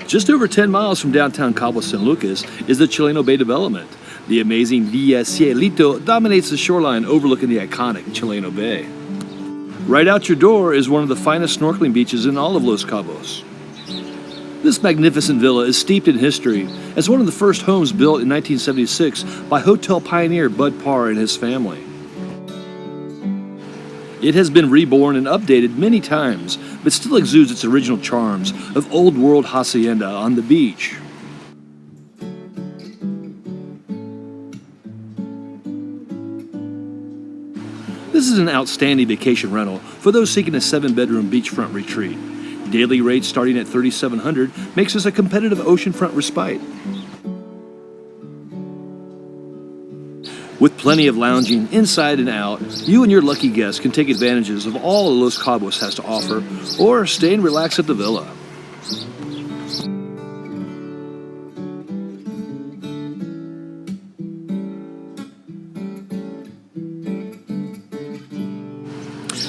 Just over 10 miles from downtown Cabo San Lucas is the Chileno Bay development. The amazing Villa Cielito dominates the shoreline overlooking the iconic Chileno Bay. Right out your door is one of the finest snorkeling beaches in all of Los Cabos. This magnificent villa is steeped in history as one of the first homes built in 1976 by hotel pioneer Bud Parr and his family. It has been reborn and updated many times, but still exudes its original charms of old-world hacienda on the beach. This is an outstanding vacation rental for those seeking a 7-bedroom beachfront retreat. Daily rates starting at $3,700 makes this a competitive oceanfront respite. With plenty of lounging inside and out, you and your lucky guests can take advantages of all Los Cabos has to offer, or stay and relax at the villa.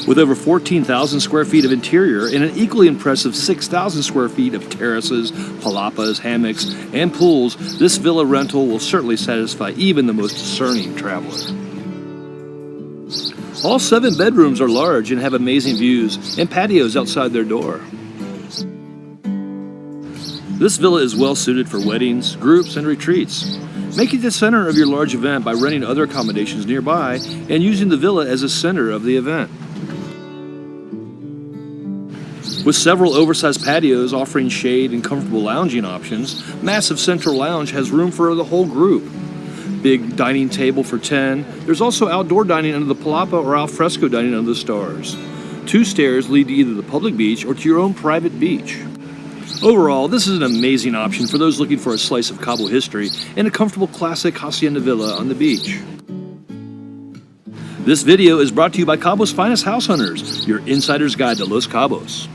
With over 14,000 square feet of interior and an equally impressive 6,000 square feet of terraces, palapas, hammocks, and pools, this villa rental will certainly satisfy even the most discerning traveler. All 7 bedrooms are large and have amazing views and patios outside their door. This villa is well suited for weddings, groups, and retreats. Make it the center of your large event by renting other accommodations nearby and using the villa as a center of the event. With several oversized patios offering shade and comfortable lounging options, massive central lounge has room for the whole group. Big dining table for 10. There's also outdoor dining under the palapa or al fresco dining under the stars. 2 stairs lead to either the public beach or to your own private beach. Overall, this is an amazing option for those looking for a slice of Cabo history and a comfortable classic hacienda villa on the beach. This video is brought to you by Cabo's finest house hunters, your insider's guide to Los Cabos.